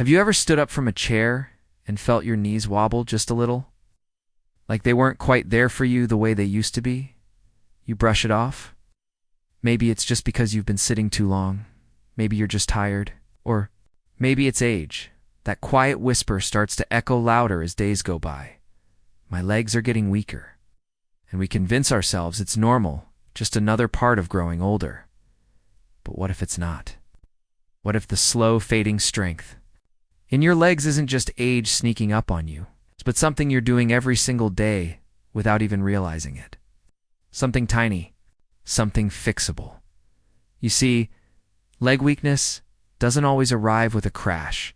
Have you ever stood up from a chair and felt your knees wobble just a little? Like they weren't quite there for you the way they used to be? You brush it off? Maybe it's just because you've been sitting too long. Maybe you're just tired. Or maybe it's age. That quiet whisper starts to echo louder as days go by. My legs are getting weaker. And we convince ourselves it's normal, just another part of growing older. But what if it's not? What if the slow fading strength in your legs isn't just age sneaking up on you, but something you're doing every single day without even realizing it? Something tiny, something fixable. You see, leg weakness doesn't always arrive with a crash.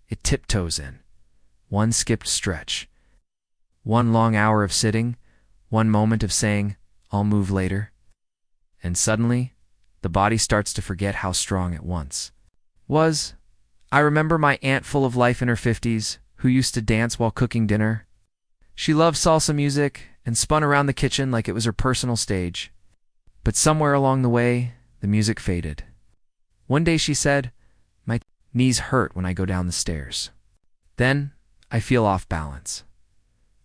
It tiptoes in. One skipped stretch. One long hour of sitting. One moment of saying, "I'll move later." And suddenly, the body starts to forget how strong it once was. I remember my aunt full of life in her 50s, who used to dance while cooking dinner. She loved salsa music and spun around the kitchen like it was her personal stage. But somewhere along the way, the music faded. One day she said, "My knees hurt when I go down the stairs. Then I feel off balance."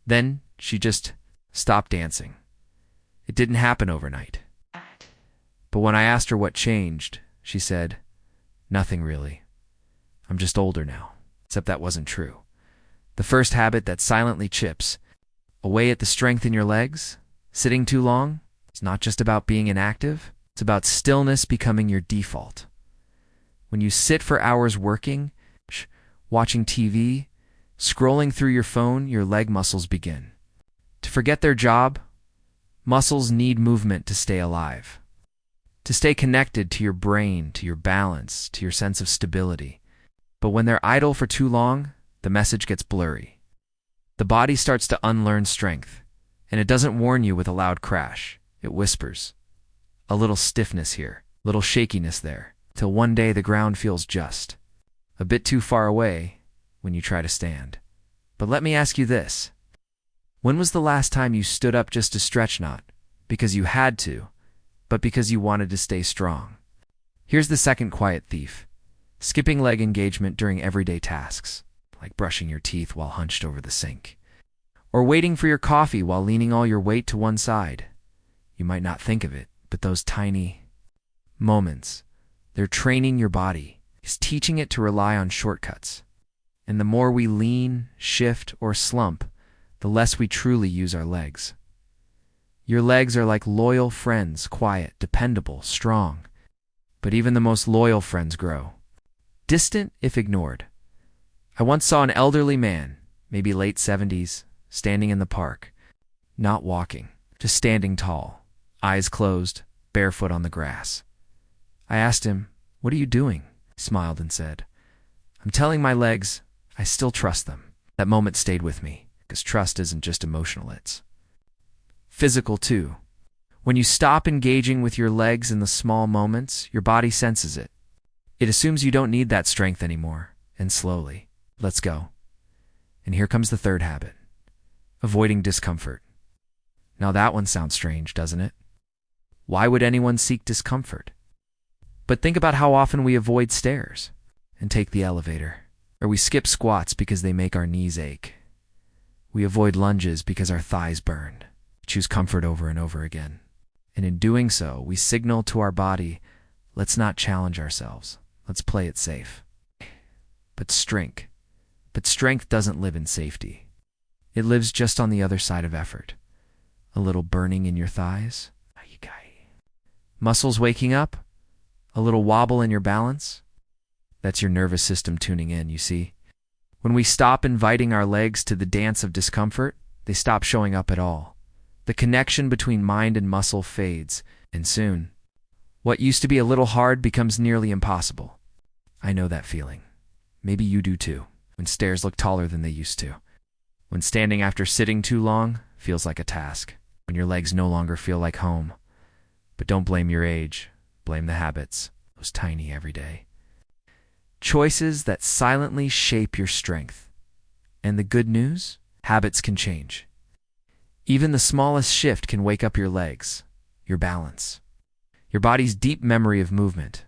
Then she just stopped dancing. It didn't happen overnight. But when I asked her what changed, she said, "Nothing really. I'm just older now." Except that wasn't true. The first habit that silently chips away at the strength in your legs, sitting too long, it's not just about being inactive. It's about stillness becoming your default. When you sit for hours working, watching TV, scrolling through your phone, your leg muscles begin to forget their job. Muscles need movement to stay alive, to stay connected to your brain, to your balance, to your sense of stability. But when they're idle for too long, the message gets blurry. The body starts to unlearn strength, and it doesn't warn you with a loud crash. It whispers. A little stiffness here, a little shakiness there, till one day the ground feels just a bit too far away when you try to stand. But let me ask you this. When was the last time you stood up just to stretch, not because you had to, but because you wanted to stay strong? Here's the second quiet thief. Skipping leg engagement during everyday tasks, like brushing your teeth while hunched over the sink, or waiting for your coffee while leaning all your weight to one side. You might not think of it, but those tiny moments, they're training your body. It's teaching it to rely on shortcuts. And the more we lean, shift, or slump, the less we truly use our legs. Your legs are like loyal friends, quiet, dependable, strong. But even the most loyal friends grow distant if ignored. I once saw an elderly man, maybe late 70s, standing in the park, not walking, just standing tall, eyes closed, barefoot on the grass. I asked him, "What are you doing?" He smiled and said, "I'm telling my legs I still trust them." That moment stayed with me, because trust isn't just emotional, it's physical too. When you stop engaging with your legs in the small moments, your body senses it. It assumes you don't need that strength anymore, and slowly, lets go. And here comes the third habit. Avoiding discomfort. Now that one sounds strange, doesn't it? Why would anyone seek discomfort? But think about how often we avoid stairs and take the elevator. Or we skip squats because they make our knees ache. We avoid lunges because our thighs burn. Choose comfort over and over again. And in doing so, we signal to our body, let's not challenge ourselves. Let's play it safe. But strength doesn't live in safety. It lives just on the other side of effort. A little burning in your thighs. Muscles waking up. A little wobble in your balance. That's your nervous system tuning in, you see. When we stop inviting our legs to the dance of discomfort, they stop showing up at all. The connection between mind and muscle fades, and soon, what used to be a little hard becomes nearly impossible. I know that feeling. Maybe you do too, when stairs look taller than they used to. When standing after sitting too long feels like a task. When your legs no longer feel like home. But don't blame your age. Blame the habits, those tiny everyday choices that silently shape your strength. And the good news? Habits can change. Even the smallest shift can wake up your legs, your balance, your body's deep memory of movement.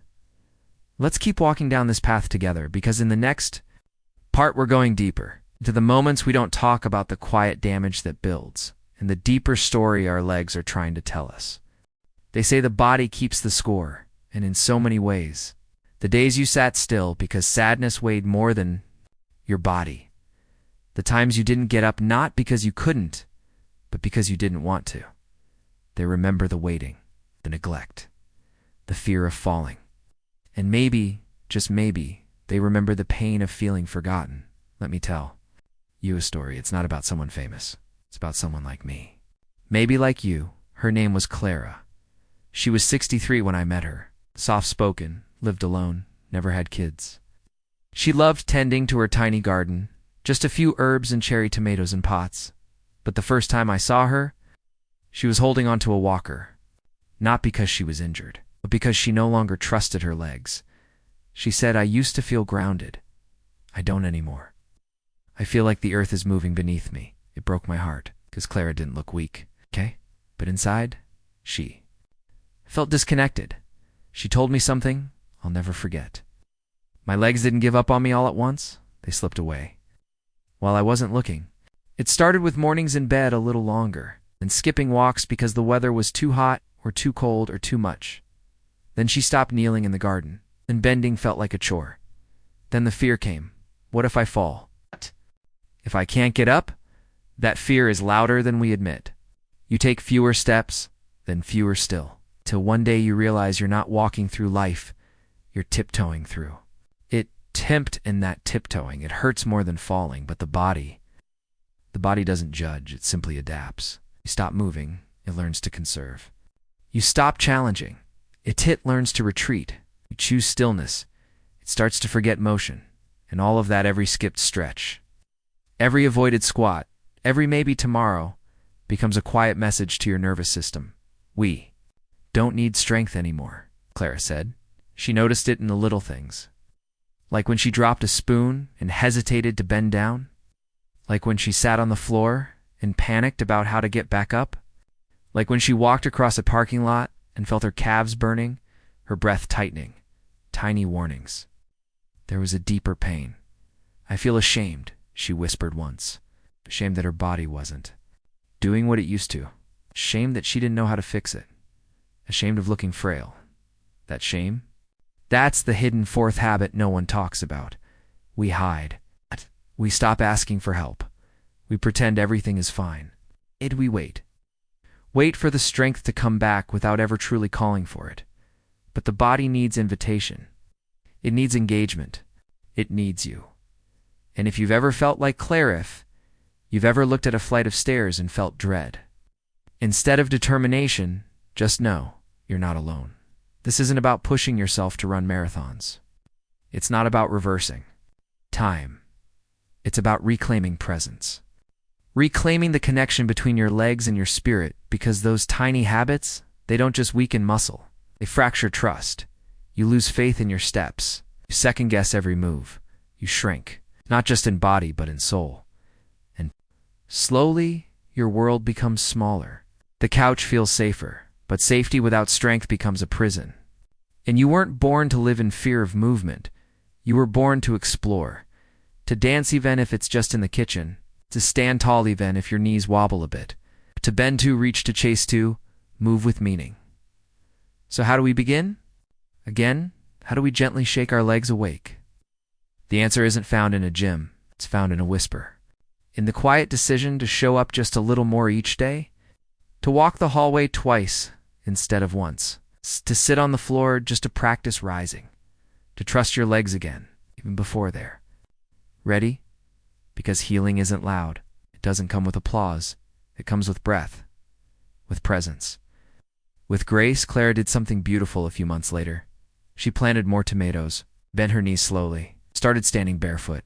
Let's keep walking down this path together, because in the next Part we're going deeper, into the moments we don't talk about, the quiet damage that builds, and the deeper story our legs are trying to tell us. They say the body keeps the score, and in so many ways. The days you sat still because sadness weighed more than your body. The times you didn't get up not because you couldn't, but because you didn't want to. They remember the waiting, the neglect, the fear of falling. And maybe, just maybe, they remember the pain of feeling forgotten. Let me tell you a story. It's not about someone famous. It's about someone like me. Maybe like you. Her name was Clara. She was 63 when I met her. Soft-spoken, lived alone, never had kids. She loved tending to her tiny garden, just a few herbs and cherry tomatoes in pots. But the first time I saw her, she was holding onto a walker. Not because she was injured, but because she no longer trusted her legs. She said, "I used to feel grounded. I don't anymore. I feel like the earth is moving beneath me." It broke my heart, because Clara didn't look weak, okay? But inside, she felt disconnected. She told me something I'll never forget. My legs didn't give up on me all at once. They slipped away. While I wasn't looking. It started with mornings in bed a little longer, and skipping walks because the weather was too hot or too cold or too much. Then she stopped kneeling in the garden, and bending felt like a chore. Then the fear came. What if I fall? If I can't get up? That fear is louder than we admit. You take fewer steps, then fewer still, till one day you realize you're not walking through life, you're tiptoeing through. It tempts in that tiptoeing. It hurts more than falling, but the body doesn't judge, it simply adapts. You stop moving, it learns to conserve. You stop challenging, it learns to retreat. You choose stillness, it starts to forget motion, and all of that every skipped stretch. Every avoided squat, every maybe tomorrow, becomes a quiet message to your nervous system. We don't need strength anymore, Clara said. She noticed it in the little things. Like when she dropped a spoon and hesitated to bend down. Like when she sat on the floor and panicked about how to get back up. Like when she walked across a parking lot and felt her calves burning, her breath tightening. Tiny warnings. There was a deeper pain. "I feel ashamed," she whispered once. Ashamed that her body wasn't doing what it used to. Ashamed that she didn't know how to fix it. Ashamed of looking frail. That shame? That's the hidden fourth habit no one talks about. We hide. We stop asking for help. We pretend everything is fine. We wait. Wait for the strength to come back without ever truly calling for it. But the body needs invitation. It needs engagement. It needs you. And if you've ever felt like Clara, if you've ever looked at a flight of stairs and felt dread, instead of determination, just know you're not alone. This isn't about pushing yourself to run marathons. It's not about reversing time. It's about reclaiming presence. Reclaiming the connection between your legs and your spirit, because those tiny habits, they don't just weaken muscle. They fracture trust. You lose faith in your steps. You second-guess every move. You shrink, not just in body but in soul. And slowly, your world becomes smaller. The couch feels safer, but safety without strength becomes a prison. And you weren't born to live in fear of movement. You were born to explore. To dance even if it's just in the kitchen. To stand tall even if your knees wobble a bit. To bend to, reach to, chase to, move with meaning. So how do we begin? Again, how do we gently shake our legs awake? The answer isn't found in a gym. It's found in a whisper. In the quiet decision to show up just a little more each day. To walk the hallway twice instead of once. To sit on the floor just to practice rising. To trust your legs again, even before they're ready. Because healing isn't loud. It doesn't come with applause. It comes with breath. With presence. With grace, Clara did something beautiful a few months later. She planted more tomatoes, bent her knees slowly, started standing barefoot.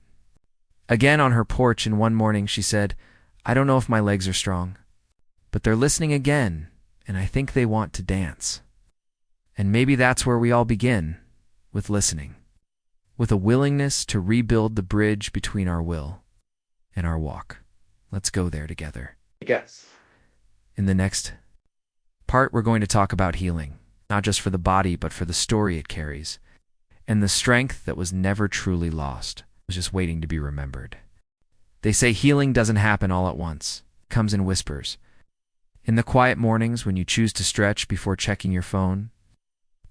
Again on her porch, and one morning she said, "I don't know if my legs are strong, but they're listening again, and I think they want to dance." And maybe that's where we all begin, with listening. With a willingness to rebuild the bridge between our will and our walk. Let's go there together. Yes. In the next part, we're going to talk about healing, not just for the body, but for the story it carries, and the strength that was never truly lost. was just waiting to be remembered. They say healing doesn't happen all at once. It comes in whispers. In the quiet mornings when you choose to stretch before checking your phone.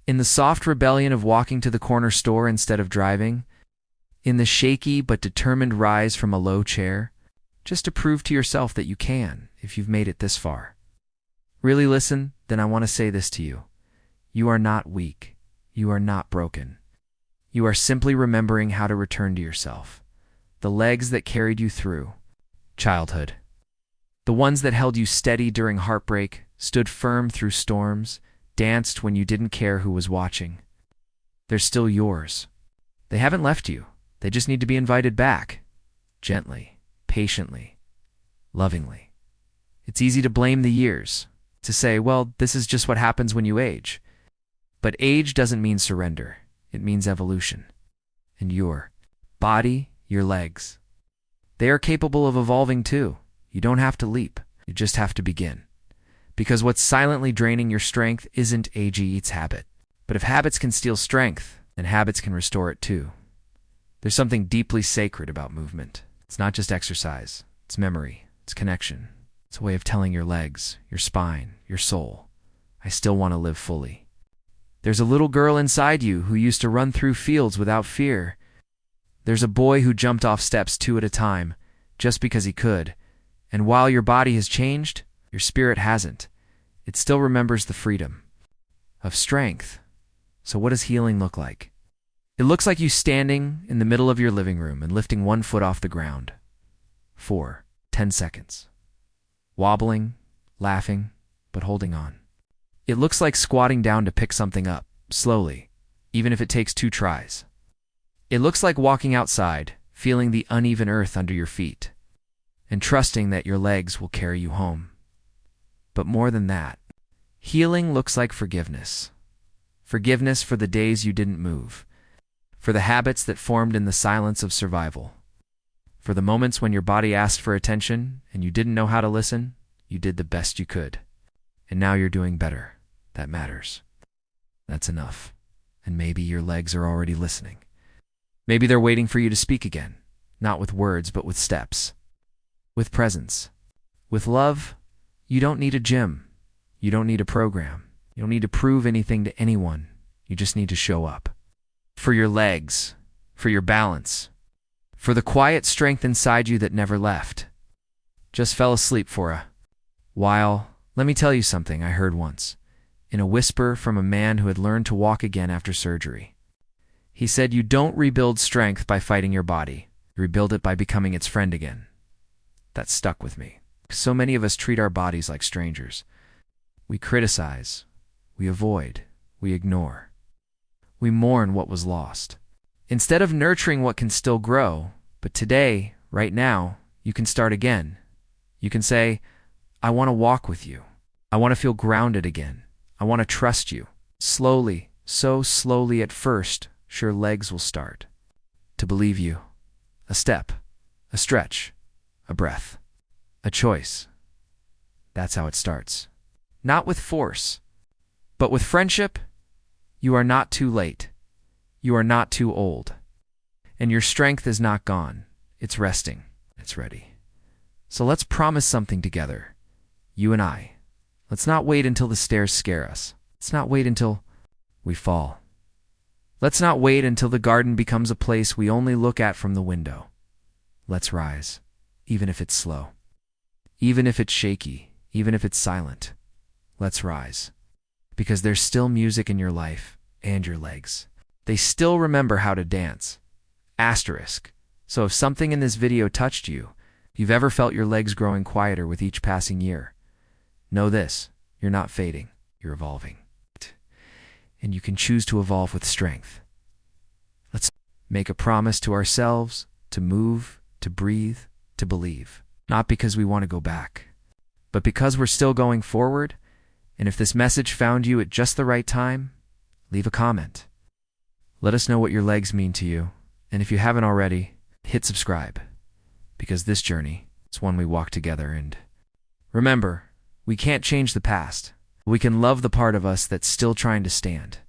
In the soft rebellion of walking to the corner store instead of driving. In the shaky but determined rise from a low chair, just to prove to yourself that you can, if you've made it this far. Really listen, then I want to say this to you. You are not weak. You are not broken. You are simply remembering how to return to yourself. The legs that carried you through childhood. The ones that held you steady during heartbreak, stood firm through storms, danced when you didn't care who was watching. They're still yours. They haven't left you. They just need to be invited back. Gently, patiently, lovingly. It's easy to blame the years, to say, well, this is just what happens when you age. But age doesn't mean surrender. It means evolution. And your body, your legs, they are capable of evolving too. You don't have to leap. You just have to begin. Because what's silently draining your strength isn't age eats habit. But if habits can steal strength, then habits can restore it too. There's something deeply sacred about movement. It's not just exercise. It's memory. It's connection. It's a way of telling your legs, your spine, your soul, I still want to live fully. There's a little girl inside you who used to run through fields without fear. There's a boy who jumped off steps 2 at a time, just because he could. And while your body has changed, your spirit hasn't. It still remembers the freedom of strength. So what does healing look like? It looks like you standing in the middle of your living room and lifting 1 foot off the ground. 4, 10 seconds. Wobbling, laughing, but holding on. It looks like squatting down to pick something up, slowly, even if it takes 2 tries. It looks like walking outside, feeling the uneven earth under your feet, and trusting that your legs will carry you home. But more than that, healing looks like forgiveness. Forgiveness for the days you didn't move, for the habits that formed in the silence of survival, for the moments when your body asked for attention and you didn't know how to listen. You did the best you could. And now you're doing better. That matters. That's enough. And maybe your legs are already listening. Maybe they're waiting for you to speak again, not with words, but with steps, with presence, with love. You don't need a gym. You don't need a program. You don't need to prove anything to anyone. You just need to show up. For your legs, for your balance, for the quiet strength inside you that never left. Just fell asleep for a while. Let me tell you something I heard once, in a whisper from a man who had learned to walk again after surgery. He said, you don't rebuild strength by fighting your body. You rebuild it by becoming its friend again. That stuck with me. So many of us treat our bodies like strangers. We criticize, we avoid, we ignore. We mourn what was lost, instead of nurturing what can still grow. But today, right now, you can start again. You can say, I want to walk with you. I want to feel grounded again. I want to trust you. Slowly, so slowly at first, sure legs will start to believe you. A step, a stretch, a breath, a choice. That's how it starts. Not with force, but with friendship. You are not too late. You are not too old. And your strength is not gone. It's resting. It's ready. So let's promise something together. You and I. Let's not wait until the stairs scare us. Let's not wait until we fall. Let's not wait until the garden becomes a place we only look at from the window. Let's rise, even if it's slow. Even if it's shaky, even if it's silent. Let's rise. Because there's still music in your life and your legs. They still remember how to dance. Asterisk. So if something in this video touched you, if you've ever felt your legs growing quieter with each passing year, know this, you're not fading, you're evolving. And you can choose to evolve with strength. Let's make a promise to ourselves to move, to breathe, to believe. Not because we want to go back, but because we're still going forward. And if this message found you at just the right time, leave a comment. Let us know what your legs mean to you. And if you haven't already, hit subscribe. Because this journey is one we walk together. And remember, we can't change the past. We can love the part of us that's still trying to stand.